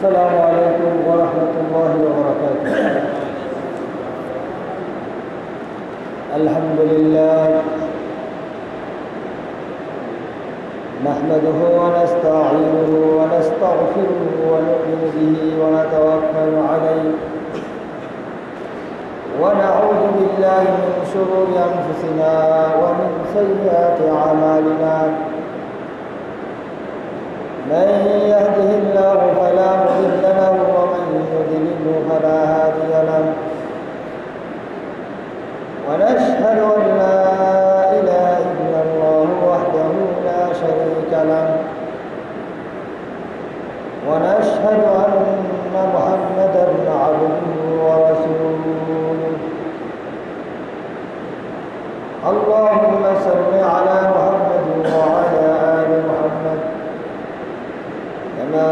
السلام عليكم ورحمة الله وبركاته. الحمد لله نحمده ونستعينه ونستغفره ونؤمن به ونتوكل عليه ونعوذ بالله من شرور أنفسنا ومن سيئات أعمالنا. من يهده الله فلا مضل له ومن يضلل فلا هادي له. ونشهد أن لا إله إلا الله وحده لا شريك له. ونشهد أن محمدا عبده ورسوله. اللهم صل على محمد وعلى آل محمد كما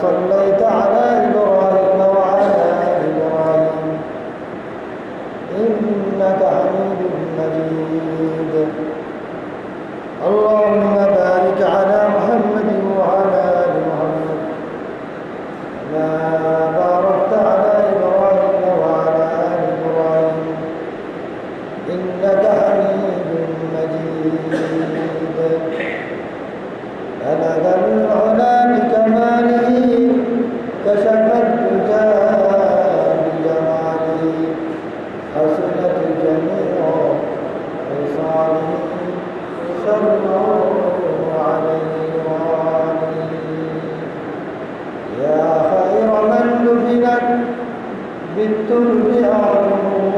صليت على إبراهيم وعلى آل إبراهيم إنك حميد مجيد. اللهم بارك على محمد وعلى آل محمد كما باركت على إبراهيم وعلى آل إبراهيم إنك حميد مجيد. بلغ العلا بكماله كشف الدجى بجماله حسنت جميع خصاله صلوا عليه وآله. يا خير من دفنت بالترب أعلمه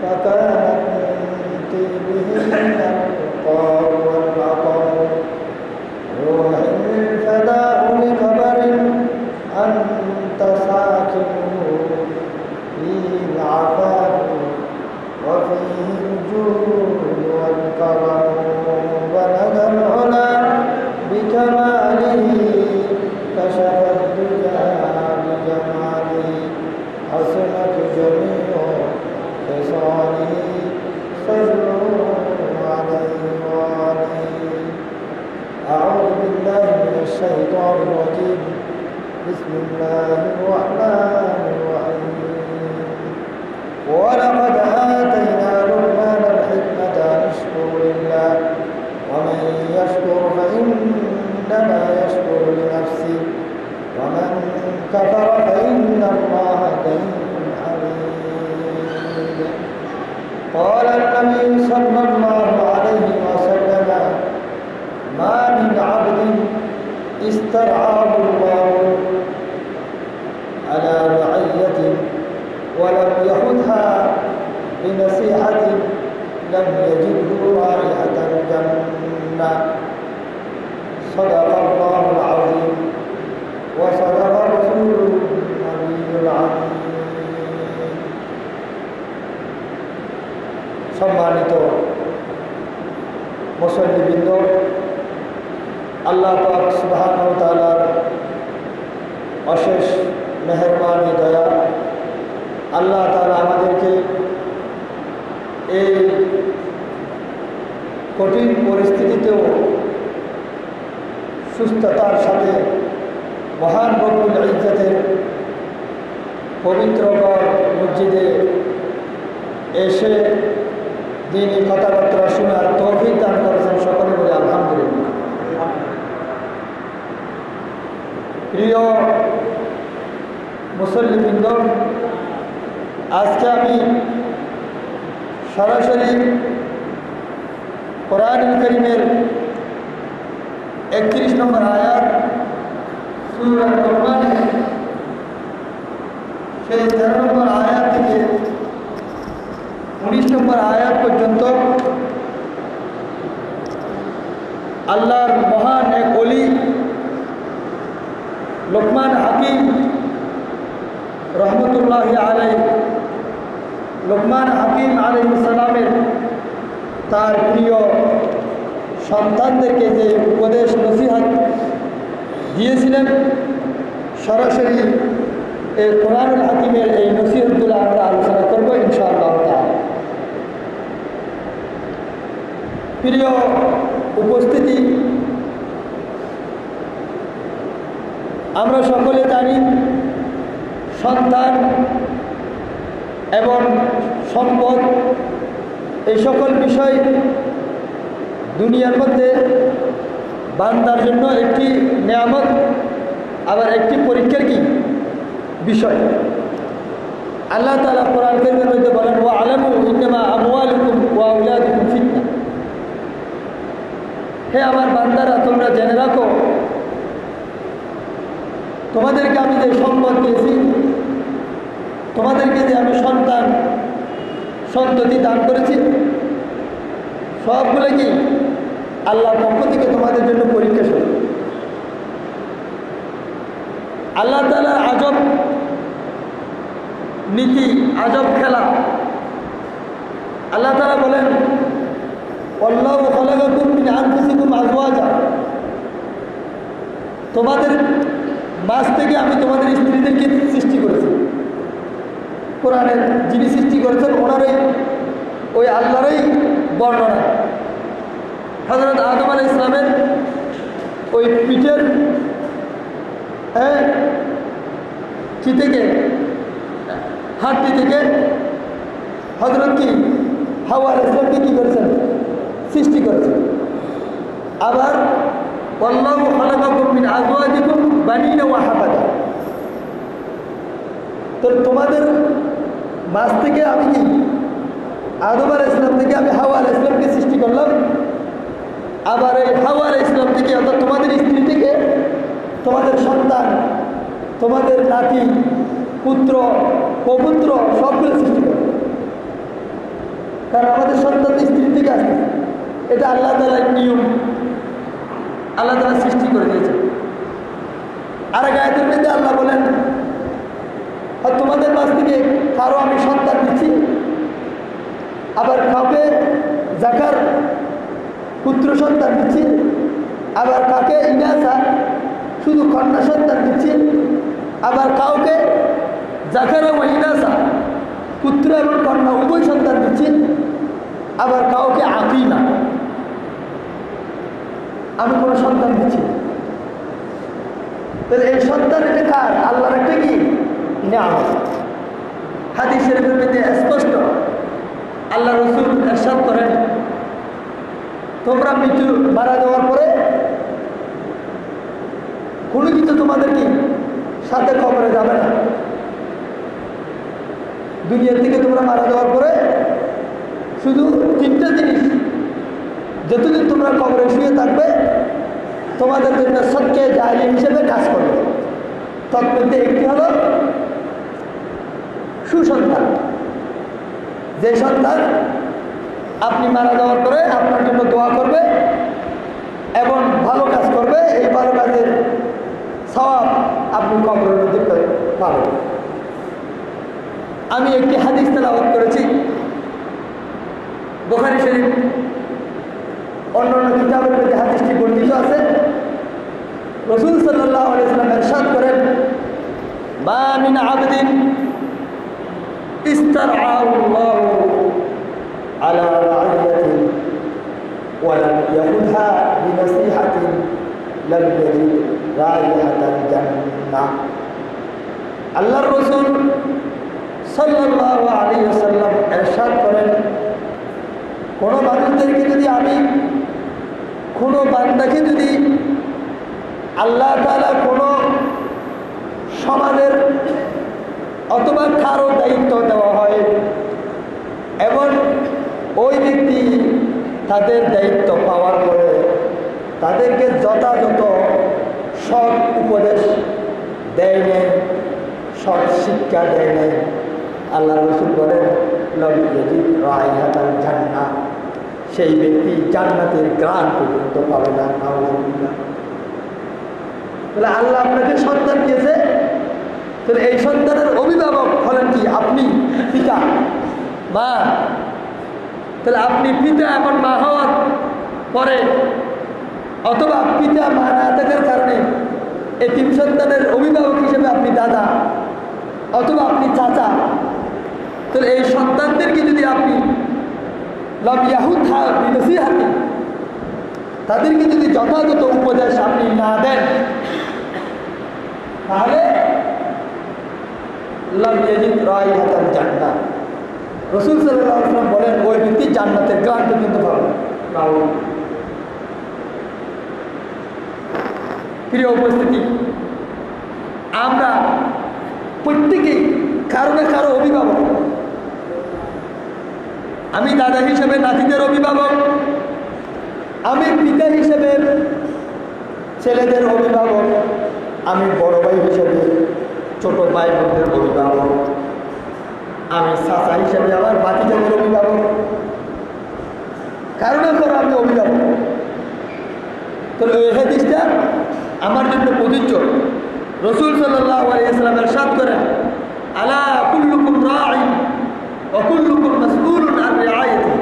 فكانت بهم الأبقار والعطر. روح الفداء لقبر أنت ساكنه فيه العفاف وفيه الجود والكرم. بلغ العلا بكماله كشف الدجى بجماله حسنت جميع خصاله صلوا عليه وآله. أعوذ بالله من الشيطان الرجيم. بسم الله الرحمن الرحيم. ولقد آتينا لقمان الحكمة أن اشكر لله ومن يشكر فإنما يشكر لنفسه ومن كفر فإن الله غني حميد. قال النبي صلى الله عليه وسلم ما من عبد استرعاه الله على رعية ولم يخذها بنصيحة لم يجده رائحة الجنة. صدق الله العظيم وصدق رسوله النبي العظيم. সম্মানিত মুসল্লিবৃন্দ, আল্লাহ পাক সুবহানাহু ওয়া তাআলার অশেষ মেহেরবানি দয়া, আল্লাহ তাআলা আমাদেরকে এই কঠিন পরিস্থিতিতেও সুস্থতার সাথে মহান রব্বুল ইজ্জতের পবিত্র মসজিদে এসে দিনী কথাবার্তা শোনার তৌফিক দান করেছেন। সকলে বলে আলহামদুলিল্লাহ। প্রিয় মুসল্লিবৃন্দ, আজকে আমি সরাসরি কোরআনুল কারীমের 31 নম্বর আয়াত সূরা লুকমানের সেই 13 নম্বর আয়াত থেকে 19 নম্বর আয়াত পর্যন্ত আল্লাহর মহান এক ওলি লুকমান হাকিম রহমতুল্লাহি আলাইহি, লুকমান হাকিম আলাইহিস সালামের তার প্রিয় সন্তানদেরকে যে উপদেশ নসিহত দিয়েছিলেন, সরাসরি এই কোরআনুল হাকিমের এই নসিহতগুলো আমরা আলোচনা করবো ইনশাআল্লাহ তাআলা। প্রিয় উপস্থিতি, আমরা সকলে জানি সন্তান এবং সম্পদ এই সকল বিষয় দুনিয়ার মধ্যে বান্দার জন্য একটি নেয়ামত, আবার একটি পরীক্ষার কি বিষয়। আল্লাহ তাআলা কোরআন কারীমের মধ্যে বলেন, ওয়া আলামু ইন্নামা আমওয়ালুকুম ওয়া আওলাদুকুম ফিতনা। হে আমার বান্দারা, তোমরা জেনে রাখো তোমাদেরকে আমি যে সম্পদ দিয়েছি, তোমাদেরকে যে আমি সন্ততি দান করেছি, সবগুলো কি আল্লাহর পক্ষ থেকে তোমাদের জন্য পরীক্ষা শুরু। আল্লাহ তাআলার আজব নীতি, আজব খেলা। আল্লাহ তাআলা বলেন, আল্লাহু খালাকাকুম মিন আনফুসিকুম আজওয়াজা। তোমাদের মাঝ থেকে আমি তোমাদের স্ত্রীদেরকে সৃষ্টি করেছি। কোরআনের যিনি সৃষ্টি করেছেন ওনারই, ওই আল্লাহরই বর্ণনা। হযরত আদম আলাইহিস সালামের ওই পিঠের কি থেকে, হাড্ডি থেকে হযরত কি হাওয়া আলাইহিস সালামকে কি করেছেন, সৃষ্টি করেছেন। আবার আল্লাহু খালাকাকুম মিন আজওয়াজিকুম বানিনা ওয়া হাফাদা। তো তোমাদের মাঝ থেকে আমি কি আদম আলাইহিস সালাম থেকে আমি হাওয়া আলাইহিস সালামকে সৃষ্টি করলাম। আবার এই হাওয়া আলাইহিস সালাম থেকে, অর্থাৎ তোমাদের স্ত্রী থেকে তোমাদের সন্তান, তোমাদের নাতি, পুত্র, পৌত্র সবগুলো সৃষ্টি করে। কারণ আমাদের সন্তান স্ত্রী থেকে আসে, এটা আল্লাহ তাআলার নিয়ম, আল্লাহ তাআলা সৃষ্টি করে দিয়েছে। আর এক আয়াতের মধ্যে আল্লাহ বলেন, আর তোমাদের মাঝ থেকে কারো আমি সন্তান দিচ্ছি, আবার কাউকে যাকার পুত্র সন্তান দিচ্ছি, আবার কাকে ইনাসা শুধু কন্যা সন্তান দিচ্ছি, আবার কাউকে যাকারা ও ইনাসা পুত্র এবং কন্যা উভয় সন্তান দিচ্ছি, আবার কাউকে আকিনা আমি কোনো সন্তান দিচ্ছি। তাহলে এই সন্তান এটা কার? আল্লাহর একটা কি নিয়ামত। হাদিস শরীফের মধ্যে স্পষ্ট আল্লাহ রাসূল ইরশাদ করেন, তোমরা মৃত্যু মারা যাওয়ার পরে কোনো কিছু তোমাদের কি সাথে কবরে যাবে না। দুনিয়ার থেকে তোমরা মারা যাওয়ার পরে শুধু তিনটা জিনিস যতদিন তোমরা কবরে শুয়ে থাকবে তোমাদের জন্য সদকে জারিয়া হিসেবে কাজ করবে। তন্মধ্যে একটি হলো সুসন্তান, যে সন্তান আপনি মারা যাওয়ার পরে আপনার জন্য দোয়া করবে এবং ভালো কাজ করবে, এই ভালো কাজের সওয়াব আপনি কবরের মধ্যে পাবেন। আমি একটি হাদিস তেলাওয়াত করেছি, বুখারী শরীফ অন্যান্য কিতাবের মধ্যে হাদিসটি বর্ণিত আছে। রাসূল সাল্লাল্লাহু আলাইহি ওয়াসাল্লাম ইরশাদ করেন, মা মিন আবদিন ইস্তারআল্লাহু আলা রাইয়াতিন ওয়া লাম ইয়াখুযহা বিনসিহাতিন লাম ইয়াজিদ রাইহাতাল জান্নাহ। আল্লাহর রাসূল সাল্লাল্লাহু আলাইহি ওয়াসাল্লাম ইরশাদ করেন, কোনো মানুষদেরকে যদি আমি, কোনো বান্দাকে যদি আল্লাহ তাআলা কোনো সমাজের অথবা কারো দায়িত্ব দেওয়া হয় এবং ওই ব্যক্তি তাদের দায়িত্ব পাওয়ার পরে তাদেরকে যথাযথ সৎ উপদেশ দেয় নেই, সৎ শিক্ষা দেয় নেই, আল্লাহ রাসূল বলেন লাম ইয়াজিদ রাইহাতাল জান্নাহ, সেই ব্যক্তি জান্নাতের ঘ্রাণ পর্যন্ত পাবে না। নাউযুবিল্লাহ। তাহলে আল্লাহ আপনাকে সন্তান দিয়েছে, তাহলে এই সন্তানের অভিভাবক হলেন কি আপনি, পিতা, মা। তাহলে আপনি পিতা এবং মা হওয়ার পরে অথবা পিতা মা না থাকার কারণে এতিম সন্তানের অভিভাবক হিসেবে আপনি দাদা অথবা আপনি চাচা, তাহলে এই সন্তানদেরকে যদি আপনি লাম ইয়াহুযহা বিনসিহাতিন, তাদেরকে যদি যথাযথ উপদেশ আপনি না দেন, তাহলে লাম ইয়াজিদ রাইহাতাল জান্নাহ, রাসূল সাল্লাল্লাহু আলাইহি ওয়াসাল্লাম বলেন ওই ব্যক্তি জান্নাতের ঘ্রাণ পর্যন্ত পাবে। প্রিয় উপস্থিতি, আমরা প্রত্যেকেই কারো না কারো অভিভাবক। আমি দাদা হিসেবে নাতিদের অভিভাবক, আমি পিতা হিসেবে ছেলেদের অভিভাবক, আমি বড় ভাই হিসেবে ছোট ভাই বোনদের অভিভাবক, আমি চাচা হিসেবে আমার ভাতিজাদের অভিভাবক, কারো না কারো আমি অভিভাবক। তো এই হাদিসটা আমার জন্য প্রযোজ্য। রাসূল সাল্লাল্লাহু আলাইহি ওয়াসাল্লাম ইরশাদ করেন, আলা কুল্লুকুম রাঈন ওয়া কুল্লুকুম মাসউলুন আন রিআয়াতিহি,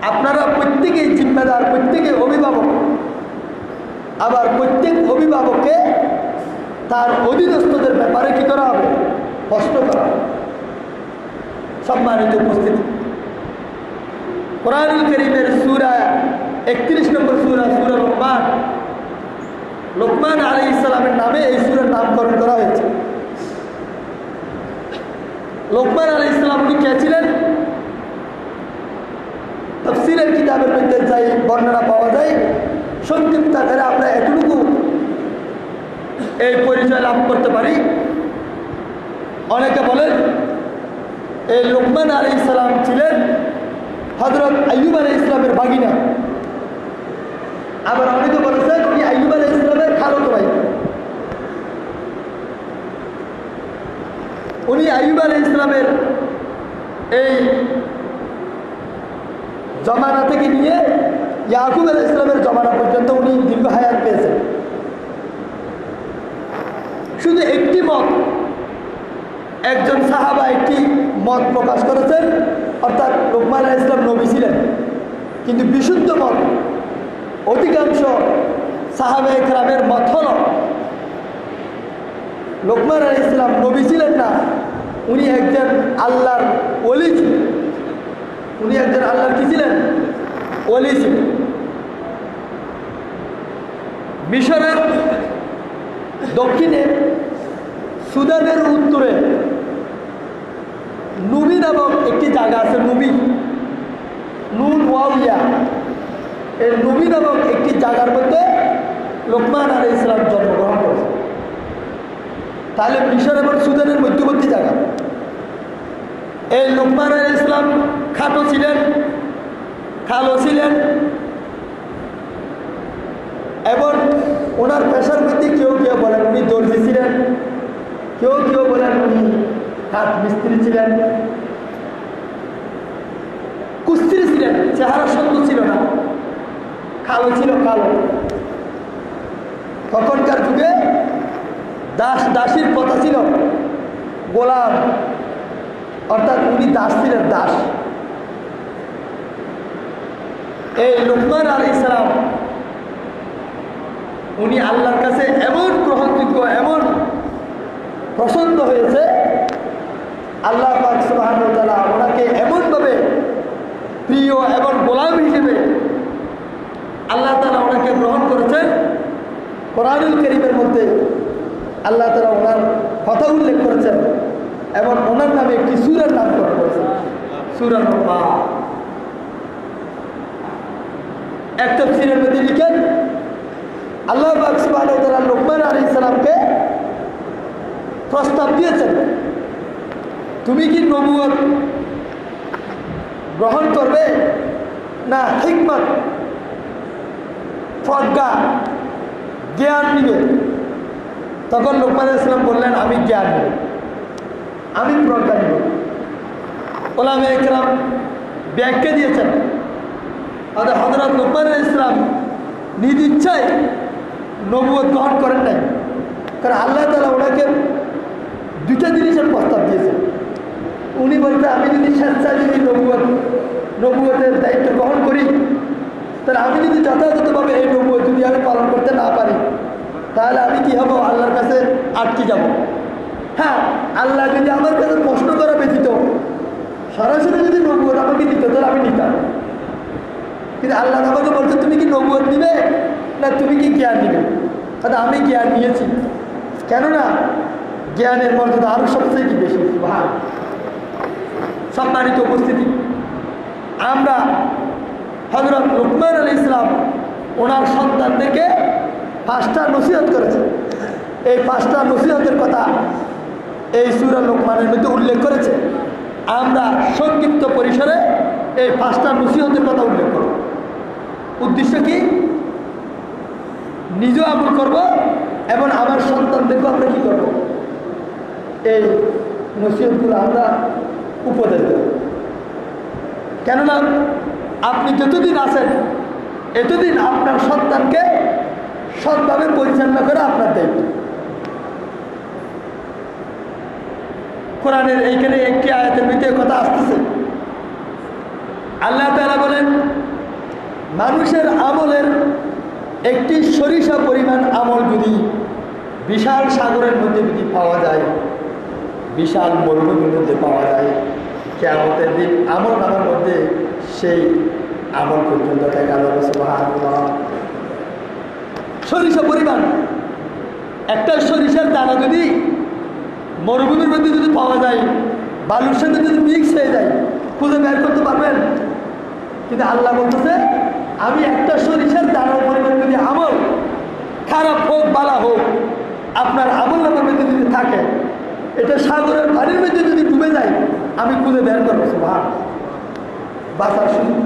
আপনারা প্রত্যেকেই জিম্মেদার, প্রত্যেকেই অভিভাবক, আবার প্রত্যেক অভিভাবককে তার অধীনস্থদের ব্যাপারে কী করা হবে? প্রশ্ন করা হবে। সম্মানিত উপস্থিতি, কোরআনুল কারীমের সূরা 31 নম্বর সূরা, সূরা লোকমান, লোকমান আলাইহিস সালামের নামে এই সূরার নামকরণ করা হয়েছে। লোকমান আলাইহিস সালাম উনি কে ছিলেন? তাফসীরের কিতাবের মধ্যে যাই বর্ণনা পাওয়া যায়, সংক্ষিপ্ত আকারে আমরা এতটুকু এই পরিচয় লাভ করতে পারি। অনেকে বলেন এই লোকমান আলাইহিস সালাম ছিলেন হযরত আইয়ুব আলাইহিস সালামের ভাগিনা। আবার অনেকে বলেছেন উনি আইয়ুব আলাইহিস সালামের খালাতো ভাই। উনি আইয়ুব আলাইহিস সালামের এই জমানা থেকে নিয়ে ইয়াকুব আলাইহিস সালামের জমানা পর্যন্ত উনি দীর্ঘ হায়াত পেয়েছেন। শুধু একটি মত, একজন সাহাবা একটি মত প্রকাশ করেছেন, অর্থাৎ লোকমান আলাইহিস সালাম নবী ছিলেন। কিন্তু বিশুদ্ধ মত, অধিকাংশ সাহাবায়ে কেরামের মত হল লোকমান আলাইহিস সালাম নবী ছিলেন না, উনি একজন আল্লাহর ওলি ছিলেন। উনি একজন আল্লাহর কি ছিলেন? ওলি ছিলেন। মিশরের দক্ষিণে, সুদানের উত্তরে নুবি নামক একটি জায়গা আছে। নুবি, নুন ওয়াউয়া, এই নুবি নামক একটি জায়গার মধ্যে লোকমান আলাইহিস সালাম জন্মগ্রহণ করেছেন। তাহলে মিশর এবং সুদানের মধ্যবর্তী জায়গা। এই লোকমান আলাইহিস সালাম খাটো ছিলেন, কালো ছিলেন, এবং ওনার পেশার মধ্যে কেউ কেউ বলেন উনি দর্জি ছিলেন, কেউ কেউ বলেন উনি কাঠ মিস্ত্রি ছিলেন, কুস্ত্রি ছিলেন। চেহারা সুন্দর ছিল না, কালো ছিল, কালো। তখনকার যুগে দাস দাসীর কথা ছিল, গোলাম, অর্থাৎ উনি দাস ছিলেন, দাস। এই লোকমান আলাইহিস সালাম উনি আল্লাহর কাছে এমন গ্রহণযোগ্য, এমন পছন্দ হয়েছে, আল্লাহ পাক সুবহানাহু ওয়া তাআলা ওনাকে এমনভাবে প্রিয় এবং গোলাম হিসেবে আল্লাহ তাআলা ওনাকে গ্রহণ করেছেন। কোরআনুল কারীমের মধ্যে আল্লাহ তাআলা ওনার কথা উল্লেখ করেছেন এবং ওনার নামে একটি সূরার নামকরণ করেছেন, সূরা লোকমান। এক তাফসীরের মধ্যে লিখেন আল্লাহ পাক সুবহানাহু ওয়া তাআলা লোকমান আলাইহিস সালামকে প্রস্তাব দিয়েছেন, তুমি কি নবুয়ত গ্রহণ করবে না হিকমত, প্রজ্ঞা, জ্ঞান নিবে? তখন লোকমান আলাইহিস সালাম বললেন আমি জ্ঞান নেব, আমি প্রজ্ঞা নেব। উলামায়ে কেরাম ব্যাখ্যা দিয়েছেন হযরত লোকমান আলাইহিস সালাম নিজ ইচ্ছায় নবুয়ত গ্রহণ করেন নাই, কারণ আল্লাহ তাআলা ওনাকে দুইটা জিনিসের প্রস্তাব দিয়েছেন। উনি বলতে আমি যদি স্বেচ্ছায় যদি নবুয়তের দায়িত্ব গ্রহণ করি, তাহলে আমি যদি যথাযথভাবে এই নবুয়ত যদি আমি পালন করতে না পারি, তাহলে আমি কি হব? আল্লাহর কাছে আটকে যাব। হ্যাঁ, আল্লাহ যদি আমার কাছে প্রশ্ন করা ব্যতীত সরাসরি যদি নবুয়ত আমাকে দিত, তাহলে আমি নিতাম। কিন্তু আল্লাহ আমাকে বলছে তুমি কি নবুয়ত নিবে না তুমি কি জ্ঞান নিবে? তাহলে আমি জ্ঞান নিয়েছি, কেননা জ্ঞানের মর্যাদা আরো সবচেয়ে কি বেশি। ভাই সম্মানিত উপস্থিতি, আমরা হযরত লুকমান আলাইহিস সালাম ওনার সন্তানদেরকে 5টা নসিহত করেছে। এই 5টা নসিহতের কথা এই সূরা লুকমানের মধ্যে উল্লেখ করেছে। আমরা সংক্ষিপ্ত পরিসরে এই 5টা নসিহতের কথা উল্লেখ করব। উদ্দেশ্য কি? নিজেও আমল করব এবং আমার সন্তানদেরকেও আমরা কী করব, এই নসিহতগুলো আমরা উপদেশ দেব। কেননা আপনি যতদিন আছেন এতদিন আপনার সন্তানকে সৎভাবে পরিচালনা করা আপনার দায়িত্ব। কোরআনের এইখানে একটি আয়াতের ভিতরে কথা আসতেছে। আল্লাহ তাআলা বলেন, মানুষের আমলের একটি সরিষা পরিমাণ আমল যদি বিশাল সাগরের মধ্যে যদি পাওয়া যায়, বিশাল মরুভূমির মধ্যে পাওয়া যায়, কিয়ামতের দিন আমল নামার মধ্যে সেই আমল পর্যন্ত দেখা যাবে। সুবহানাল্লাহ। সরিষা পরিমাণ একটা সরিষার দানা যদি মরুভূমির মধ্যে যদি পাওয়া যায়, বালুর সাথে যদি মিক্স হয়ে যায়, খুঁজে বের করতে পারবেন? কিন্তু আল্লাহ বলতেছে, আমি একটা সরিষার দানার পরিমাণ যদি আমল, খারাপ হোক বালা হোক, আপনার আমল নামার মধ্যে যদি থাকে, এটা সাগরের পানির মধ্যে যদি ডুবে যায়, আমি খুঁজে বের করবো। ভাব বাঁচার সুযোগ,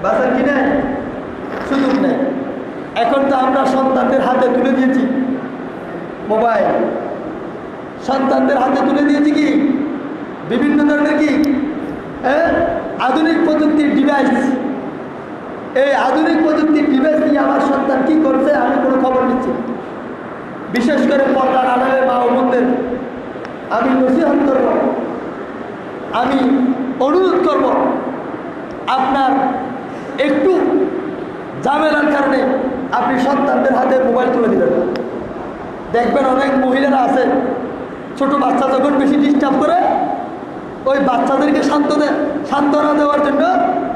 বাঁচার কি নেই, সুযোগ নেই। এখন তো আমরা সন্তানদের হাতে তুলে দিয়েছি মোবাইল, সন্তানদের হাতে তুলে দিয়েছি কি বিভিন্ন ধরনের কি আধুনিক প্রযুক্তির ডিভাইস। এই আধুনিক প্রযুক্তির ডিভাইস নিয়ে আমার সন্তান কি করছে আমি কোনো খবর নিচ্ছি না। বিশেষ করে পর্দার আড়ালের মা ও বোনদের আমি নসিহত করব, আমি অনুরোধ করব, আপনার একটু ঝামেলার কারণে আপনি সন্তানদের হাতে মোবাইল তুলে দিবেন। দেখবেন অনেক মহিলারা আছে, ছোট বাচ্চা যখন বেশি ডিস্টার্ব করে, ওই বাচ্চাদেরকে সান্ত্বনা দেওয়ার জন্য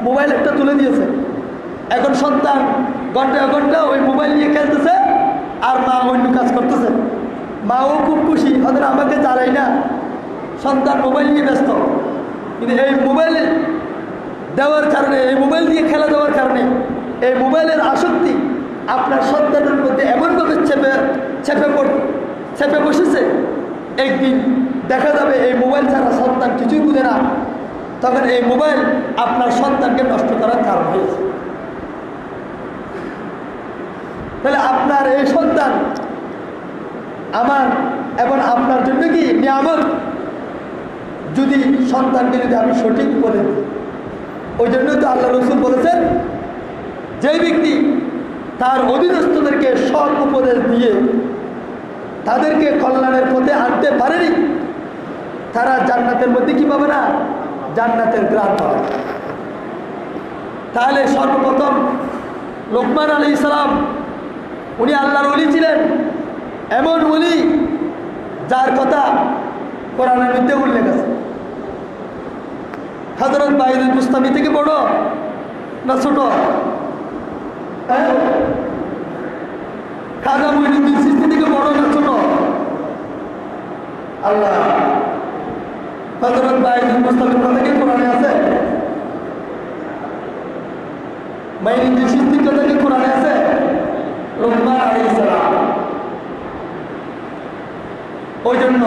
মোবাইল একটা তুলে দিয়েছে। এখন সন্তান ঘন্টা ঘন্টা ওই মোবাইল নিয়ে খেলতেছে আর মা অন্য কাজ করতেছে। মাও খুব খুশি, ওদের আমাকে জ্বালাই না, সন্তান মোবাইল নিয়ে ব্যস্ত। কিন্তু এই মোবাইল দেওয়ার কারণে, এই মোবাইল দিয়ে খেলা দেওয়ার কারণে, এই মোবাইলের আসক্তি আপনার সন্তানের মধ্যে এমনভাবে চেপে বসেছে, একদিন দেখা যাবে এই মোবাইল ছাড়া সন্তান কিছুই বুঝে না। তখন এই মোবাইল আপনার সন্তানকে নষ্ট করার কারণ হয়েছে। তাহলে আপনার এই সন্তান আমার এবং আপনার জন্য কি নিয়ামত। যদি সন্তানকে যদি আমি সঠিক বলে দিই, ওই জন্য তো আল্লাহ রাসূল বলেছেন, যেই ব্যক্তি তার অধীনস্থদেরকে সৎ উপদেশ দিয়ে তাদেরকে কল্যাণের পথে আনতে পারেনি, তারা জান্নাতের মধ্যে কি পাবে না, জান্নাতের গ্রাণ পাবে। তাহলে সর্বপ্রথম লুকমান আলাইহিস সালাম উনি আল্লাহর ওলি ছিলেন, এমন ওলি যার কথা কোরআনের মধ্যে উল্লেখ আছে। হযরত বাইদুল বুস্তামি থেকে বড় না ছোট? খাজা মুঈনুদ্দিন চিশতি থেকে বড় না ছোট? আল্লাহ। হযরত বাইদুল বুস্তামির কথা কি কোরআনে আছে? মুঈনুদ্দিন চিশতির কথা কি কোরআনে আছে? লুকমান আলাইহিস সালাম। ওই জন্য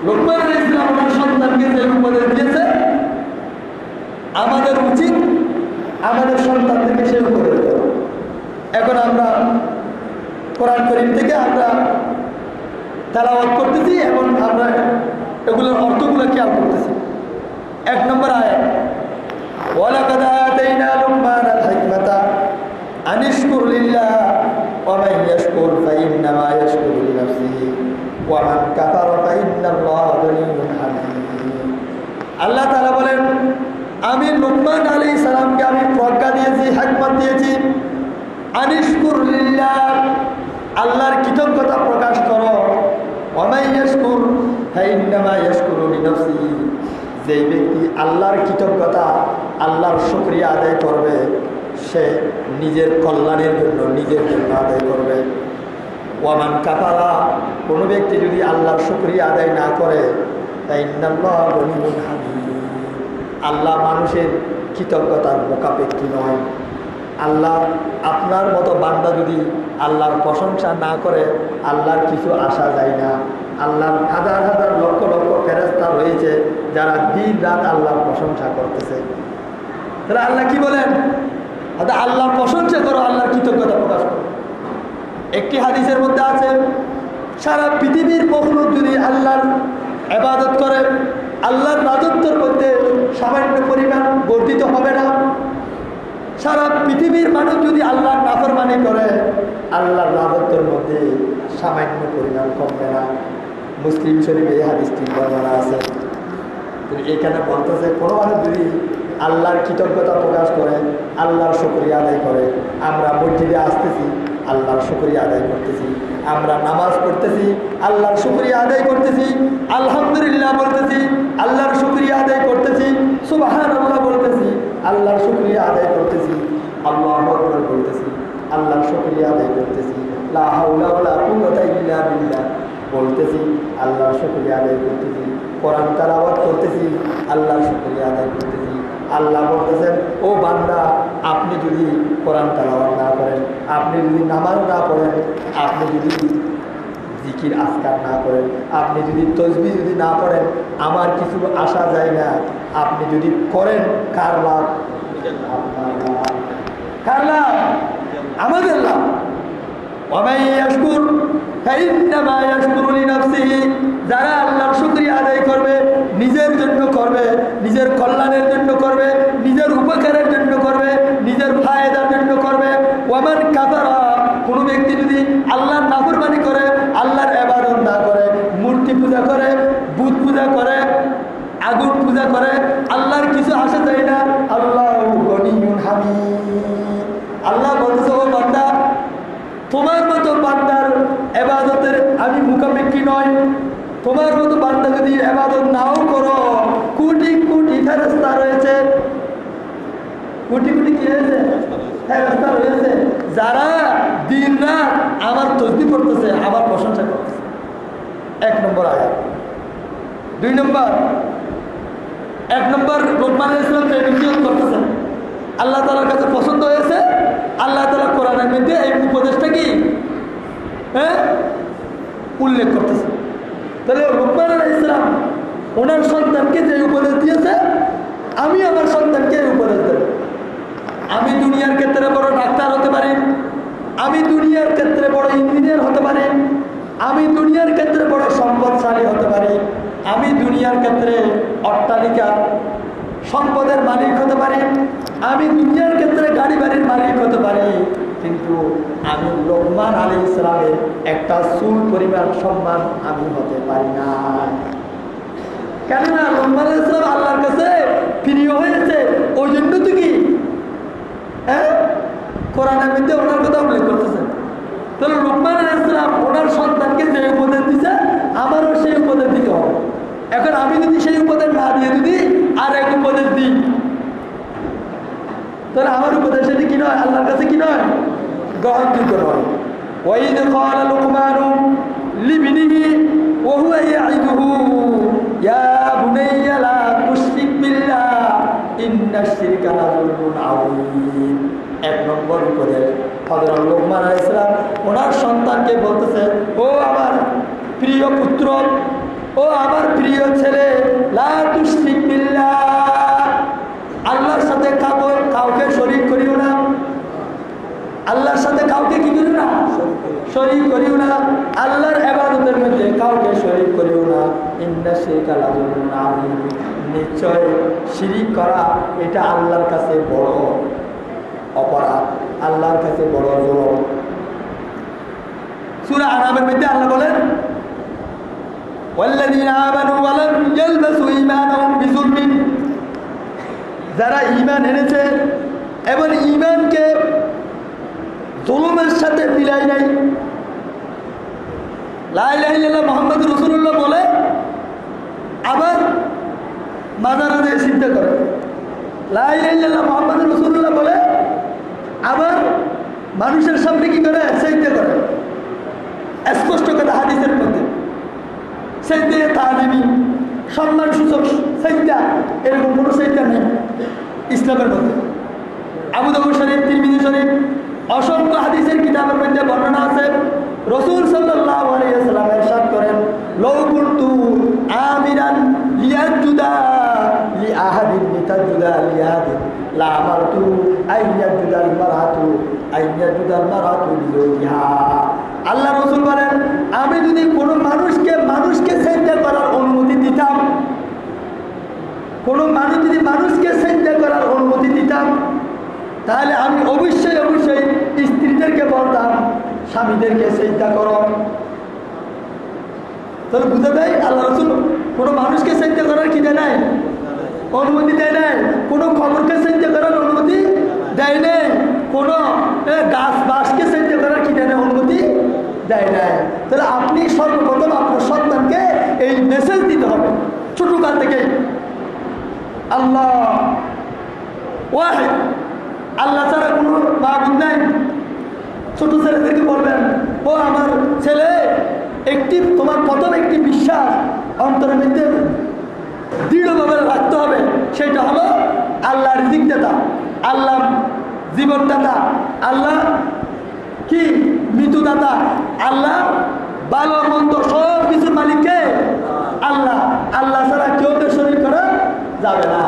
লুকমান আলাইহিস সালাম ওনার সন্তানকে যে উপদেশ দিয়েছে, আমাদের উচিত আমাদের সন্তানদেরকে সেই উপদেশ দেওয়া। এখন আমরা কোরআন কারীম থেকে আমরা তেলাওয়াত করতেছি এবং আমরা এগুলোর অর্থগুলো খেয়াল করতেছি। 1 নম্বর আয়াত, ওয়ালাকাদ আতাইনা লুকমানাল হিকমাতা আনিশকুর লিল্লাহ ওয়া মান ইয়াশকুর ফাইন্নামা ইয়াশকুরু লিনাফসিহি ওয়া মান কাফারা ফাইন্নাল্লাহা গানিয়্যুন হামিদ। আল্লাহ তাআলা বলেন, আমি লুকমান আলাইহিস সালামকে আমি প্রজ্ঞা দিয়েছি, হিকমত দিয়েছি। আনিশকুর লিল্লাহ, আল্লাহর কৃতজ্ঞতা প্রকাশ করো। ওয়া মান ইয়াশকুর ফাইন্নামা ইয়াশকুরু লিনাফসিহি, যেই ব্যক্তি আল্লাহর কৃতজ্ঞতা, আল্লাহর শুকরিয়া আদায় করবে, সে নিজের কল্যাণের জন্য নিজের জন্য আদায় করবে। ওয়ামান কাফারা, কোনো ব্যক্তি যদি আল্লাহর শুকরিয়া আদায় না করে, তাই ইন্নাল্লাহা গনিয়্যুন হামিদ, আল্লাহ মানুষের কৃতজ্ঞতার মোকাপেক্ষী নয়। আল্লাহ আপনার মতো বান্দা যদি আল্লাহর প্রশংসা না করে, আল্লাহর কিছু আসা যায় না। আল্লাহর হাজার হাজার লক্ষ লক্ষ ফেরেশতা রয়েছে যারা দিন রাত আল্লাহর প্রশংসা করতেছে। তাহলে আল্লাহ কি বলেন? আল্লাহর প্রশংসা করো, আল্লাহর কৃতজ্ঞতা প্রকাশ করো। একটি হাদিসের মধ্যে আছে, সারা পৃথিবীর মখলুক যদি আল্লাহর ইবাদত করে, আল্লাহর রাজত্বের মধ্যে সামান্য পরিমাণ বর্ধিত হবে না। সারা পৃথিবীর মানুষ যদি আল্লাহর নাফরমানি করে, আল্লাহর রাজত্বের মধ্যে সামান্য পরিমাণ কমবে না। মুসলিম শরীফে এই হাদিসটি বর্ণনা আছে। এখানে বলতেছে কোনো মানুষ যদি আল্লাহর কৃতজ্ঞতা প্রকাশ করে, আল্লাহর শুকরিয়া আদায় করে, আমরা মসজিদে আসতেছি, আল্লাহর শুকরিয়া আদায় করতেছি, আমরা নামাজ পড়তেছি, আল্লাহর শুকরিয়া আদায় করতেছি, আলহামদুলিল্লাহ বলতেছি, আল্লাহর শুকরিয়া আদায় করতেছি, সুবহানাল্লাহ বলতেছি, আল্লাহর শুকরিয়া আদায় করতেছি, আল্লাহু আকবার বলতেছি, আল্লাহর শুকরিয়া আদায় করতেছি, লা হাওলা ওয়ালা কুওয়াতা ইল্লা বিল্লাহ বলতেছি, আল্লাহর শুকরিয়া আদায় করতেছি, কোরআন তেলাওয়াত করতেছি, আল্লাহর শুকরিয়া আদায় করতেছি। আল্লাহ বলতেছেন, ও বান্দা, আপনি যদি কোরআন তেলাওয়াত না করেন, আপনি যদি নামাজ না পড়েন, আপনি যদি জিকির আজকার না করেন, আপনি যদি তসবিহ যদি না পড়েন, আমার কিছু আসা যায় না। আপনি যদি করেন, কার লাভ? কার লাভ? আমাদের লাভ। ওয়ামান ইয়াশকুর ফাইন্নামা ইয়াশকুরু লিনাফসিহি, যারা আল্লাহর শুকরিয়া আদায় করবে, নিজের জন্য করবে, নিজের কল্যাণের জন্য করবে, নিজের উপকারের জন্য করবে, নিজের ফায়দার জন্য করবে। ওয়ামান কাফারা, কোনো ব্যক্তি যদি আল্লাহর নাফরমানি করে, আল্লাহর ইবাদত না করে, মূর্তি পূজা করে, বুত পূজা করে, আগুন পূজা করে, আল্লাহর কিছু আসে যায় না, আল্লাহু গনিয়্যুন হামিদ। আল্লাহ বলছে, ও বান্দা, তোমার মতো বান্দার ইবাদতের আমি মুখাপেক্ষী নয়। তোমার মতো বান্দা যদি ইবাদত নাও করো, কোটি কোটি ফেরেশতা রয়েছে, কোটি কোটি কি হয়েছে? ফেরেশতা রয়েছে, যারা দিন রাত আমার তসবিহ করতেছে, আমার প্রশংসা করতেছে। 1 নম্বর আয়াত। 2 নম্বর, 1 নম্বর লোকমান আলাইহিস সালাম প্রেমিক করতেছেন, আল্লাহ তাআলার কাছে পছন্দ হয়েছে। আল্লাহ তাআলা কোরআনের মধ্যে এই উপদেশটা কি উল্লেখ করতেছে। তাহলে লোকমান আলাইহিস সালাম ওনার সন্তানকে যে উপদেশ দিয়েছে, আমি আমার সন্তানকে এই উপদেশ দেব। আমি দুনিয়ার ক্ষেত্রে বড় ডাক্তার হতে পারি, আমি দুনিয়ার ক্ষেত্রে বড় ইঞ্জিনিয়ার হতে পারি, আমি দুনিয়ার ক্ষেত্রে বড় সম্পদশালী হতে পারি, আমি দুনিয়ার ক্ষেত্রে অট্টালিকা সম্পদের মালিক হতে পারি, আমি দুনিয়ার ক্ষেত্রে গাড়ি বাড়ির মালিক হতে পারি, কিন্তু আমি লোকমান আলাইহিস সালামের একটা চুল পরিমাণ সম্মান আমি হতে পারি না। কেননা লোকমান আলাইহিস সালাম আল্লাহর কাছে প্রিয় হয়েছে, ওই জন্য তো কি কোরআনের মধ্যে ওনার কথা উল্লেখ করতেছে। তাহলে লোকমান আলাইহিস সালাম ওনার সন্তানকে যে উপদেশ দিচ্ছে, আমারও সেই উপদেশ দিতে হবে। এখন আমি যদি সেই উপদেশ না দিয়ে যদি আর এক উপদেশ দিই, তাহলে আমার উপদেশ সেটি কি নয়? আল্লাহর কাছে কি নয়? গ্রহণযোগ্য নয়। ওয়াইদ ক্বালা লুকমানু লিবনিহি ওয়া হুয়া ইয়াইদুহু ইয়া বুনাইয়া লা তুশরিক বিল্লাহ ইন্নাশ শিরকা লাযুলমুন আযীম। 1 নম্বর উপদেশ, হযরত লুকমান আলাইহিস সালাম ওনার সন্তানকে বলতেছে, ও আমার প্রিয় পুত্র, ও আমার প্রিয় ছেলে, লা তুশরিক বিল্লাহ, আল্লাহর সাথে কাউকে শরীক করিও না। আল্লাহর সাথে কাউকে কি করিও না? শরীক করিও না। আল্লাহর ইবাদতের মধ্যে কাউকে শরীক করিও না। ইন্নাশ শিরকা লাযুলমুন আযীম, নিশ্চয় শিরিক করা এটা আল্লাহর কাছে বড় অপরাধ, আল্লাহর কাছে বড় জুলুম। সূরা আনামের মধ্যে আল্লাহ বলেন, ওয়াল্লাযীনা আমানু ওয়া লাম ইয়ালবাসু ঈমানাহুম বিযুলমিন, যারা ঈমান এনেছে এবং ঈমানকে জুলুমের সাথে মিলাই নাই। লা ইলাহা ইল্লাল্লাহ মুহাম্মাদুর রাসূলুল্লাহ বলে, আবার মাজারে চিন্তা করে। লা ইলাহা ইল্লাল্লাহ মুহাম্মাদুর রাসূলুল্লাহ বলে, আবার মানুষের সামনে কি করে সেজদা করে, স্পষ্ট কথা হাদিসের মধ্যে সেজদা তাজিমি সম্মান সূচক সেজদা, এরকম কোনো সেজদা নেই ইসলামের মধ্যে। আবু দাউদ শরীফ, তিরমিজি শরীফ, অসংখ্য হাদিসের কিতাবের মধ্যে বর্ণনা আছে। রাসূল সাল্লাল্লাহু আলাইহি ওয়াসাল্লাম ইরশাদ করেন, লাউ কুনতু আমিরান লিয়াজুদা লিআহাদিন লিতাজুদা লিআহাদিন লা আমারতু আইয়াজুদাল মারআতু আইয়াজুদাল মারআতু লিজাওজিহা। আল্লাহ রাসূল বলেন, আমি যদি কোনো মানুষকে সেজদা করার অনুমতি দিতাম, কোনো মানুষ যদি মানুষকে সেজদা করার অনুমতি দিতাম, তাহলে আমি অবশ্যই স্ত্রীদেরকে বলতাম স্বামীদেরকে সেজদা করো। তাহলে বুঝে দেয় আল্লাহ রাসূল কোনো মানুষকে সেজদা করার কি দেয় নাই, অনুমতি দেয় নাই। কোনো খবরকে সেজদা করার অনুমতি দেয় নাই। কোনো গাছ বাসকে সেজদা করার কি দেয় না, অনুমতি দেয় নাই। তাহলে আপনি সর্বপ্রথম আপনার সন্তানকে এই মেসেজ দিতে হবে ছোটকাল থেকে, আল্লাহ ওয়াহিদ, আল্লাহ ছাড়া কোনো মাবুদ নাই। ছোট ছেলেদেরকে বলবেন, ও আমার ছেলে, তোমার প্রথম একটি বিশ্বাস অন্তরের মধ্যে দৃঢ়ভাবে রাখতে হবে, সেটা হলো আল্লাহ রিজিক দাতা, আল্লাহ জীবনদাতা, আল্লাহ কি মৃত্যুদাতা, আল্লাহ ভালো মন্দ সব কিছুর মালিককে আল্লাহ। আল্লাহ ছাড়া কেউ তো শরীক করা যাবে না।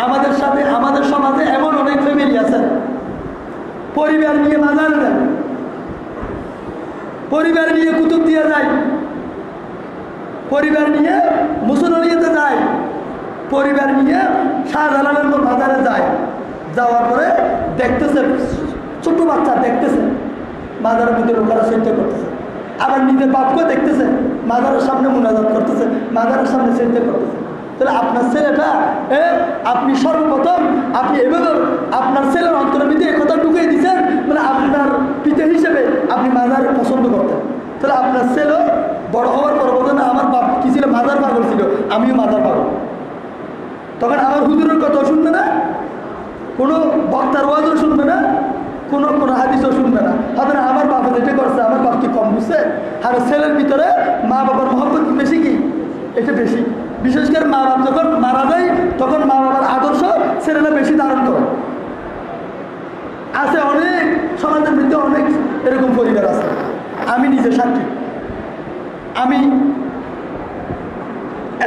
আমাদের সাথে আমাদের সমাজে এমন অনেক ফ্যামিলি আছে, পরিবার নিয়ে মাজারে যায়, পরিবার নিয়ে কুতুব দিয়ে যায়, পরিবার নিয়ে মুসলমানিয়াতে যায়, পরিবার নিয়ে শাহজালালের মাজারে যায়। যাওয়ার পরে দেখতেছে ছোট বাচ্চা দেখতেছে মাজারের মধ্যে লোকেরা সেজদা করতেছে, আবার নিজের বাপকেও দেখতেছে মাজারের সামনে মুনাজাত করতেছে, মাজারের সামনে সেজদা করতেছে। তাহলে আপনার ছেলেটা আপনি সর্বপ্রথম আপনি এভাবে আপনার ছেলের অন্তরের ভিতরে একথা ঢুকিয়ে দিচ্ছেন, মানে আপনার পিতা হিসেবে আপনি মাজার পছন্দ করতেন। তাহলে আপনার ছেলে বড় হওয়ার পর বলতো না, আমার বাপ কি ছিল, মাজার পাগল ছিল, আমিও মাজার পাগল। তখন আমার হুজুরের কথাও শুনবে না, কোনো বক্তার ওয়াজও শুনবে না, কোনো হাদিসও শুনবে না। হয়তো না আমার বাবা যেটা করছে, আমার বাপ কি কম বুঝছে? আর ছেলের ভিতরে মা বাবার মহব্বত বেশি, কি এটা বেশি। বিশেষ করে মা বাবা যখন মারা যায়, তখন মা বাবার আদর্শ ছেলেরা বেশি ধারণ করে। আছে অনেক সমাজের মধ্যে অনেক এরকম পরিবার আছে, আমি নিজে সাক্ষী। আমি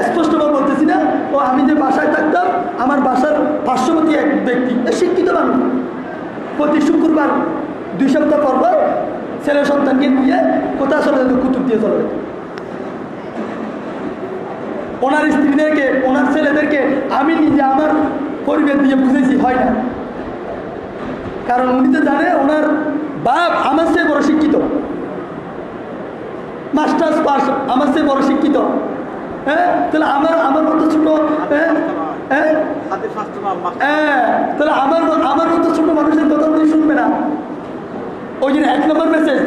স্পষ্টভাবে বলতেছি না, ও আমি যে বাসায় থাকতাম, আমার বাসার পার্শ্ববর্তী এক ব্যক্তি শিক্ষিত মানুষ, প্রতি শুক্রবার 2 সপ্তাহ পর পর ছেলে সন্তানকে নিয়ে কোথাও চলে যেত, কুতুব দিয়ে চলে যেত। ওনার স্ত্রীদেরকে, ওনার ছেলেদেরকে আমি নিজে আমার পরিবার দিয়ে বুঝেছি, হয় না। কারণ উনি তো জানে ওনার বাপ আমার চেয়ে বড় শিক্ষিত, মাস্টার্স পাস, আমার চেয়ে বড় শিক্ষিত। তাহলে আমার মতো ছোট, তাহলে আমার মতো ছোট মানুষের কথা উনি শুনবে না। ওই জন্য 1 নম্বর মেসেজ।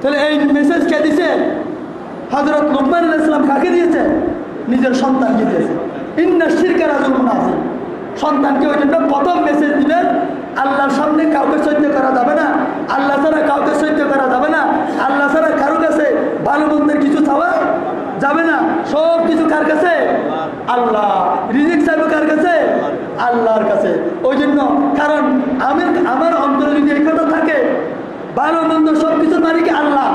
তাহলে এই মেসেজ কে দিছে? হযরত লুকমান আলাইহিস সালাম কাকে দিয়েছে? নিজের সন্তানকে দিয়েছে। ইন্না শিরকা লাযুলমুন আযীম। সন্তানকে ওই জন্য প্রথম মেসেজ দিবেন, আল্লাহর সামনে কাউকে সহ্য করা যাবে না, আল্লাহ ছাড়া কাউকে সহ্য করা যাবে না, আল্লাহ ছাড়া কারো কাছে ভালো মন্দের কিছু চাওয়া যাবে না। সব কিছু কার কাছে? আল্লাহ। রিজিক চাইবে কার কাছে? আল্লাহর কাছে। ওই জন্য কারণ আমার অন্তরে যদি এই কথা থাকে, ভালো মন্দ সব কিছুর মালিক আল্লাহ,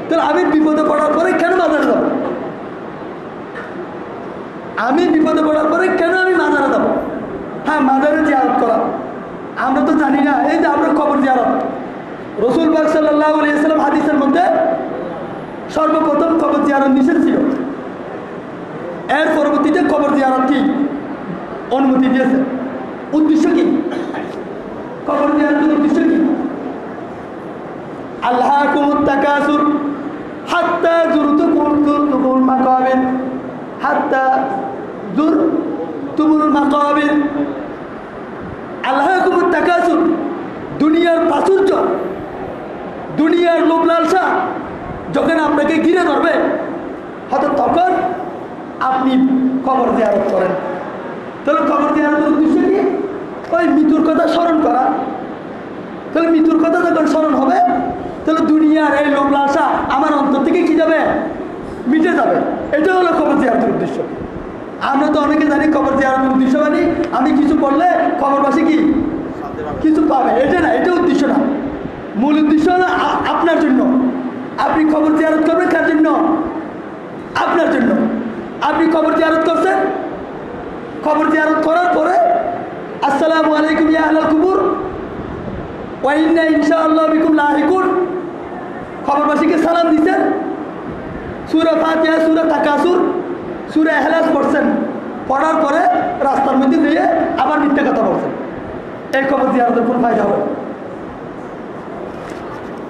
তাহলে আমি বিপদে পড়ার পরে কেন মাজারে যাব? আমি বিপদে পড়ার পরে কেন আমি মাজারে যাব? হ্যাঁ, মাজারে জিয়ারত করা আমরা তো জানি না। এই যে আমরা কবর জিয়ারত, রাসূল পাক সাল্লাল্লাহু আলাইহি ওয়াসাল্লাম হাদিসের মধ্যে সর্বপ্রথম কবর জিয়ারত নিষেধ ছিল, এর পরবর্তীতে কবর জিয়ারত কি অনুমতি দিয়েছে। উদ্দেশ্য কি? কবর জিয়ারতের উদ্দেশ্য কি? আল্লাহকুমুত তাকাসুর হাত্তা যুরতুমুল মাকাবির, হাত্তা যুরতুমুল মাকাবির। আল্লাহকুমুত তাকাসুর, দুনিয়ার প্রাচুর্য, দুনিয়ার লোভ লালসা যখন আপনাকে ঘিরে ধরবে, হয়তো তখন আপনি কবর জিয়ারত করেন। তাহলে কবর জিয়ারতের উদ্দেশ্য কি? ওই মৃত্যুর কথা স্মরণ করা, তাহলে মৃত্যুর কথা যখন স্মরণ হবে তাহলে দুনিয়ার এই লোভ লালসা আমার অন্তর থেকে কি যাবে, মিটে যাবে। এটা হলো কবর জিয়ারতের উদ্দেশ্য। আমরা তো অনেকে জানি কবর জিয়ারতের উদ্দেশ্য মানে আমি কিছু করলে কবরবাসী কি কিছু পাবে, এটা না, এটা উদ্দেশ্য না। মূল উদ্দেশ্য হলো আপনার জন্য। আপনি কবর জিয়ারত করবেন কার জন্য? আপনার জন্য। আপনি কবর জিয়ারত করছেন, কবর জিয়ারত করার পরে আসসালামু আলাইকুম ইয়া আহলাল কুবুর ওয়া ইন্না ইনশাআল্লাহ বিকুম লাহিকুন, কবরবাসীকে সালাম দিয়েছেন, সূরা ফাতিহা, সূরা তাকাসুর, সূরা ইখলাস পড়ছেন, পড়ার পরে রাস্তার মধ্যে দিয়ে আবার মিথ্যা কথা বলছেন, এই কবর জিয়ারতের কোন ফায়দা হবে?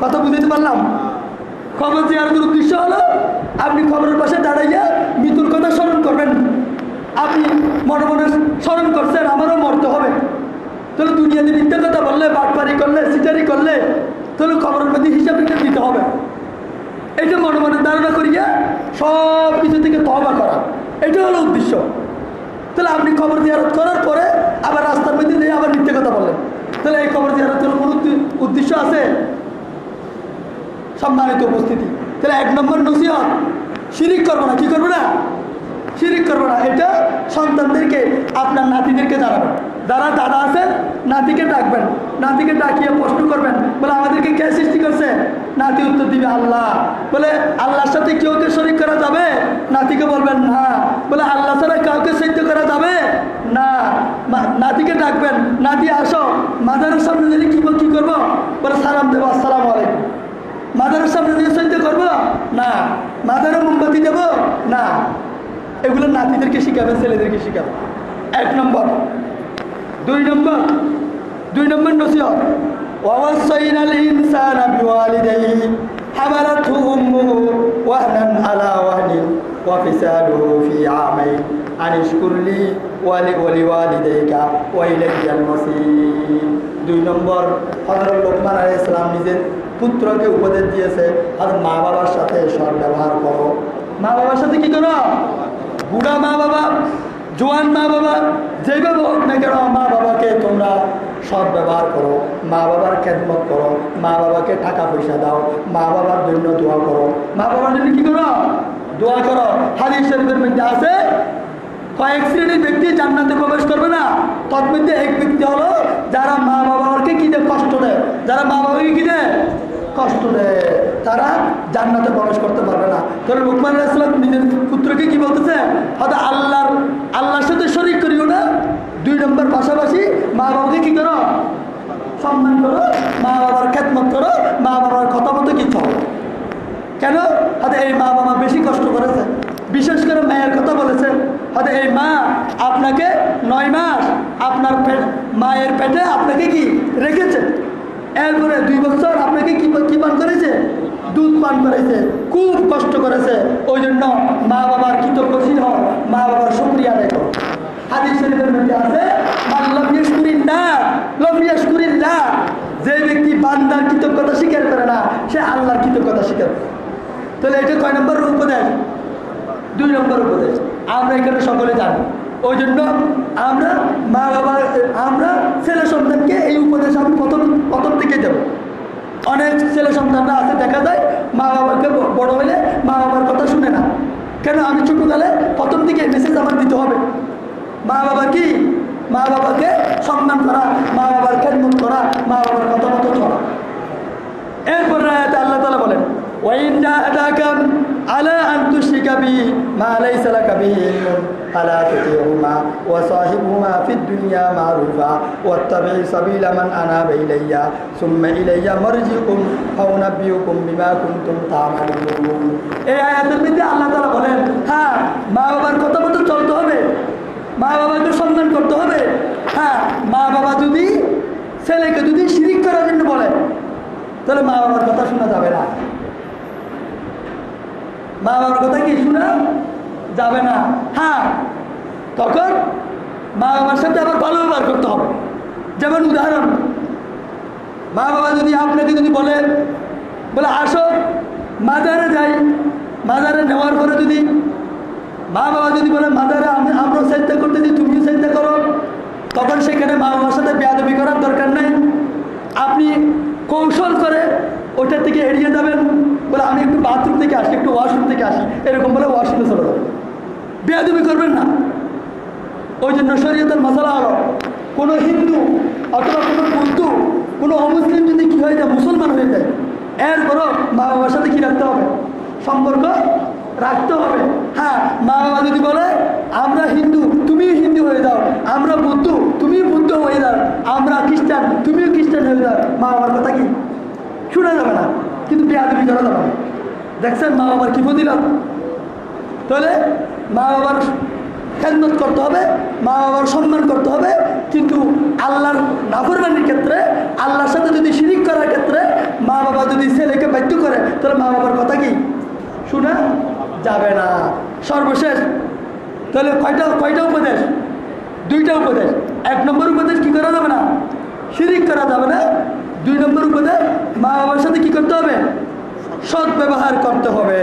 কথা বুঝতে পারলাম? কবর জিয়ারতের উদ্দেশ্য হলো আপনি কবরের পাশে দাঁড়াইয়া মৃত্যুর কথা স্মরণ করবেন। আপনি মনে মনে স্মরণ করছেন আমারও মরতে হবে, তাহলে দুনিয়াতে মিথ্যা কথা বললে, বাটপারি করলে, সিটারি করলে, তাহলে কবরের মধ্যে হিসাব নিকাশ দিতে হবে। এটা মনে মনে ধারণা করিয়া সব কিছু থেকে তওবা করা, এটা হলো উদ্দেশ্য। তাহলে আপনি কবর জিয়ারত করার পরে আবার রাস্তার মধ্যে দিয়ে আবার মিথ্যা কথা বললেন, তাহলে এই কবর জিয়ারতের কোনো উদ্দেশ্য আছে? সম্মানিত উপস্থিতি, তাহলে 1 নম্বর নসিহত, শিরিক করবো না। কি করবো না? শিরিক করবো না। এটা সন্তানদেরকে, আপনার নাতিদেরকে জানাবেন। যারা দাদা আছেন নাতিকে ডাকবেন, নাতিকে ডাকিয়ে প্রশ্ন করবেন, বলে আমাদেরকে কে সৃষ্টি করছে? নাতি উত্তর দিবে আল্লাহ। বলে আল্লাহর সাথে কেউকে শরীক করা যাবে? নাতিকে বলবেন না। বলে আল্লাহ ছাড়া কাউকে সিদ্ধ করা যাবে না। নাতিকে ডাকবেন, নাতি আসো, মাজারের সামনে যদি কি করবো? বলে সালাম দেবো, আসসালামু আলাইকুম। মাজারের সামনে দিয়ে সহ্য করবো না, মাজারে মোমবাতি দেবো না। এগুলো নাতিদেরকে শিখাবেন, ছেলেদেরকে শিখাবেন। 1 নম্বর। 2 নম্বর নসিহত, ওয়াসাইনাল ইনসানা বিওয়ালিদাইহি হামালাতহু উম্মুহু ওয়াহনান আলা ওয়াহনিন ওয়া ফিসালুহু ফি আমাইন আনিশকুর লি ওয়া লিওয়ালিদাইকা ওয়া ইলাইয়াল মাসির। 2 নম্বর, হযরত লোকমান আলাইহিস সালাম নিজের পুত্রকে উপদেশ দিয়েছে, আর মা বাবার সাথে সদ্ব্যবহার করো। মা বাবার সাথে কি করো? বুড়া মা বাবা, জোয়ান মা বাবা, যেভাবে হোক না কেন মা বাবাকে তোমরা সদ্ব্যবহার করো, মা বাবার খেদমত করো, মা বাবাকে টাকা পয়সা দাও, মা বাবার জন্য দোয়া করো। মা বাবার জন্য কি করো? দোয়া করো। হাদিস শরীফের মধ্যে আছে কয়েক শ্রেণীর ব্যক্তি জান্নাতে প্রবেশ করবে না, তার মধ্যে এক ব্যক্তি হলো যারা মা বাবাকে কি দেয়? কষ্ট দেয়। যারা মা বাবাকে কি দেয়? কষ্ট দেয়, তারা জান্নাতে প্রবেশ করতে পারবে না। তাহলে লোকমান আলাইহিস সালাম নিজের পুত্রকে কি বলতেছে? হয়তো আল্লাহর সাথে শরীক করিও না। 2 নম্বর, পাশাপাশি মা বাবাকে কি করো? সম্মান করো, মা বাবার খেদমত করো, মা বাবার কথা মতো কি চলো। কেন? হয়তো এই মা বাবা বেশি কষ্ট করেছে, বিশেষ করে মায়ের কথা বলেছে। হয়তো এই মা আপনাকে 9 মাস আপনার মায়ের পেটে আপনাকে কি রেখেছে, এরপরে 2 বছর আপনাকে কি পান করেছে? দুধ পান করেছে, খুব কষ্ট করেছে। ওই জন্য মা বাবার কৃতজ্ঞশীল হও, মা বাবার শুকরিয়া আদায় করো। হাদিস শরীফের মধ্যে আছে লাম ইয়াশকুরিল্লাহ, যে ব্যক্তি বান্দার কৃতজ্ঞতা স্বীকার করে না, সে আল্লাহর কৃতজ্ঞতা স্বীকার করে। তাহলে এটা কয় নম্বর উপদেশ? 2 নম্বর উপদেশ। আমরা এখানে সকলে জানি। ওই জন্য আমরা ছেলে সন্তানকে এই উপদেশ আমি প্রথম থেকে দেব। অনেক ছেলে সন্তানরা আছে, দেখা যায় মা বাবাকে বড় হলে মা বাবার কথা শুনে না। কেন? আমি ছোটকালে প্রথম থেকে মেসেজ আমার দিতে হবে। মা বাবাকে সম্মান করা, মা বাবার খেদমত করা, মা বাবার কথা মতো চলা। এরপর আল্লাহ তাআলা বলেন وإن جاهداك على أن تشرك بي ما ليس لك به علم فلا تطعهما وصاحبهما في الدنيا معروفا واتبع سبيل من أناب إلي ثم إلي مرجعكم فأنبئكم بما كنتم تعملون। এই আয়াতের মধ্যে আল্লাহ তাআলা বলেন, হ্যাঁ, মা বাবার কথা মতো চলতে হবে, মা বাবাকে সম্মান করতে হবে। হ্যাঁ, মা বাবা যদি ছেলেকে যদি শিরিক করার জন্য বলে, তাহলে মা বাবার কথা শোনা যাবে না। মা বাবার কথা কি শোনা যাবে না। হ্যাঁ, তখন মা বাবার সাথে আবার ভালো ব্যবহার করতে হবে। যেমন উদাহরণ, মা বাবা যদি আপনাকে যদি বলে আসো মাজারে যাই, মাজারে নেওয়ার পরে যদি মা বাবা যদি বলে মাজারে আমরাও চিন্তা করতেছি, তুমিও চিন্তা করো, তখন সেখানে মা বাবার সাথে বেয়াদবি করার দরকার নেই। আপনি কৌশল করে ওটার থেকে এড়িয়ে যাবেন, বলে আমি একটু বাথরুম থেকে আসি, একটু ওয়াশরুম থেকে আসি, এরকম বলে ওয়াশরুমে চলে যাবেন। বেয়াদবি করবেন না। ওই জন্য শরীয়তের মশলা হলো কোনো হিন্দু অথবা কোনো বৌদ্ধ কোনো অমুসলিম যদি কী হয়ে যায়, মুসলমান হয়ে যায়, এরপরও মা বাবার সাথে কী রাখতে হবে? সম্পর্ক রাখতে হবে। হ্যাঁ, মা বাবা যদি বলে আমরা হিন্দু তুমিও হিন্দু হয়ে যাও, আমরা বুদ্ধ তুমিও বুদ্ধ হয়ে যাও, আমরা খ্রিস্টান তুমিও খ্রিস্টান হয়ে যাও, মা বাবার কথা কি শোনা যাবে না, কিন্তু বেয়াদবি করা যাবে না। দেখছেন মা বাবার কি ফজিলত? তাহলে মা বাবার খেদমত করতে হবে, মা বাবার সম্মান করতে হবে, কিন্তু আল্লাহর নাফরমানির ক্ষেত্রে, আল্লাহর সাথে যদি শিরিক করার ক্ষেত্রে মা বাবা যদি ছেলেকে বাধ্য করে, তাহলে মা বাবার কথা কি শোনা যাবে না। সর্বশেষ তাহলে কয়টা উপদেশ? 2টা উপদেশ। 1 নম্বর উপদেশ কি করা যাবে না? শিরিক করা যাবে না। 2 নম্বর উপদেশ মা বাবার সাথে কি করতে হবে? সৎ ব্যবহার করতে হবে।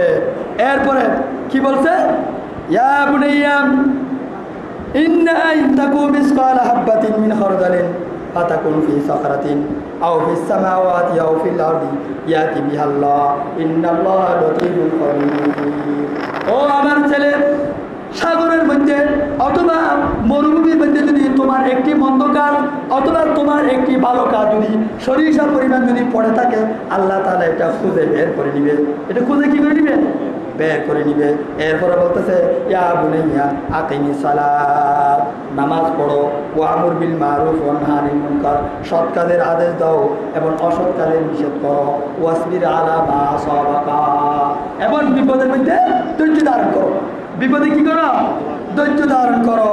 এরপরে কি বলছে? ইয়া বুনাইয়া ইন্না ইনতাকু মিসকালা হাববাতিন মিন খারদালিন ফাতাকুন ফি সাখরাতিন আও ফিস সামাওয়াতি আও ফিল আরদি ইয়াতি বিহাল্লাহ ইন্নাল্লাহা লাতীফুল খাবীর। ও আমার ছেলে, সাগরের মধ্যে অথবা মরুভূমির মধ্যে যদি তোমার একটি মন্দ কাজ অথবা তোমার একটি ভালো কাজ যদি সরিষা পরিমাণ যদি পড়ে থাকে, আল্লাহ তাআলা এটা খুঁজে বের করে নিবে। এটা খুঁজে কি করে নিবে? বের করে নিবে। এরপরে বলতেছে ইয়া বুনাইয়া আকিমিস সালাত, নামাজ পড়ো, ওয়ামুর বিল মারুফ ওয়া নাহি আনিল মুনকার, সৎ কাজের আদেশ দাও এবং অসৎ কাজের নিষেধ করো, ওয়াসবির আলা মা আসাবাকা, এবং বিপদের মধ্যে ধৈর্য ধারণ করো। বিপদে কি করো? ধৈর্য ধারণ করো।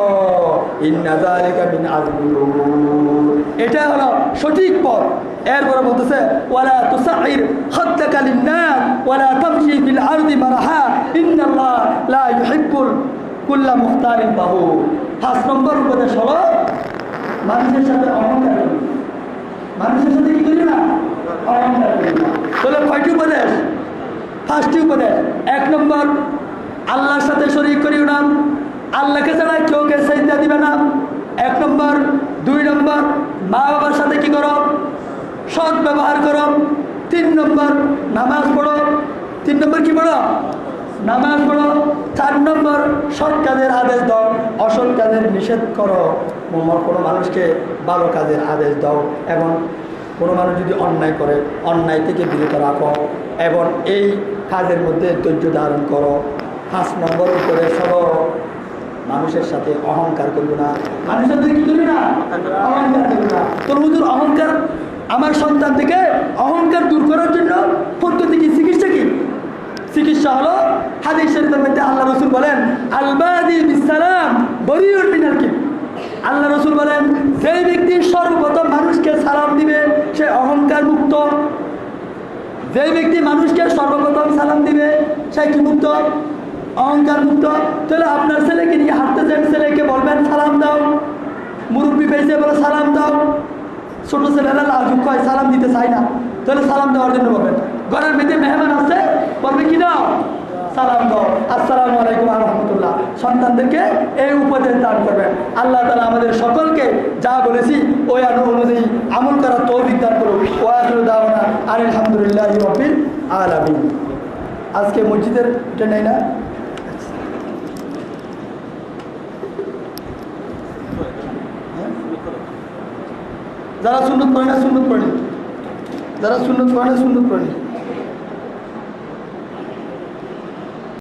ইন্না যালিকা মিন আযমিল উমুর, এটা হলো সঠিক পথ। এরপরে বলতেছে ওয়ালা তুসাইর খাদ্দাকা লিন-নাস ওয়ালা তামশি ফিল আরদি মারহা ইন্নাল্লাহ লা ইউহিব্বুল কুল্লা মুখতারিন ফাখুর। 5 নম্বর উপদেশ হলো মানুষের সাথে অহংকার করি। মানুষের সাথে কি করি না? অহংকার করি না। তাহলে কয়টি উপদেশ? 5টি উপদেশ। 1 নম্বর আল্লাহর সাথে শরীক করিও না, আল্লাহকে ছাড়া কেউকে সাজদা দিবে না। 1 নম্বর। 2 নম্বর মা বাবার সাথে কি করো? সৎ ব্যবহার করো। 3 নম্বর নামাজ পড়ো। 3 নম্বর কি পড়ো? নামাজ পড়ো। 4 নম্বর সৎ কাজের আদেশ দাও, অসৎ কাজের নিষেধ করো। কোনো মানুষকে ভালো কাজের আদেশ দাও এবং কোনো মানুষ যদি অন্যায় করে অন্যায় থেকে বিরত রাখো এবং এই কাজের মধ্যে ধৈর্য ধারণ করো। 5 নম্বর উপদেশ হলো মানুষের সাথে অহংকার করবে না। মানুষের সাথে কি করবে না? অহংকার করবে না। তোর হুজুর অহংকার, আমার সন্তান থেকে অহংকার দূর করার জন্য পদ্ধতি কি? চিকিৎসা কি? চিকিৎসা হলো হাদিস শরীফের মধ্যে আল্লাহ রাসূল বলেন আল বাদি বিসসালাম বরিউন মিনাল কিবর। আল্লাহ রাসূল বলেন যে ব্যক্তি সর্বপ্রথম মানুষকে সালাম দিবে সে অহংকার মুক্ত। যে ব্যক্তি মানুষকে সর্বপ্রথম সালাম দিবে সে কি মুক্ত? অহংকার মুক্ত। তাহলে আপনার ছেলেকে নিয়ে হাঁটতেছেন, ছেলেকে বলবেন সালাম দাও। মুরব্বী পেয়েছে বলে সালাম দাও। ছোট ছেলেরা লাজুক হয়, সালাম দিতে চায় না, তাহলে সালাম দেওয়ার জন্য বলবেন। ঘরের মধ্যে মেহমান আছে, বলবে কি দাও? সালাম দাও, আসসালামু আলাইকুম ওয়া রাহমাতুল্লাহ। সন্তানদেরকে এই উপদেশ দান করবেন। আল্লাহ তাআলা আমাদের সকলকে যা বলেছি ওই অনুযায়ী আমল করার তৌফিক দান করুন। ওয়া আখিরু দাওয়ানা আলহামদুলিল্লাহি রাব্বিল আলামিন। আজকে মসজিদের এটা নেই না? যারা সুন্নত পড়ে না সুন্নত পড়ে, যারা সুন্নত পড়ে না সুন্নত পড়ে।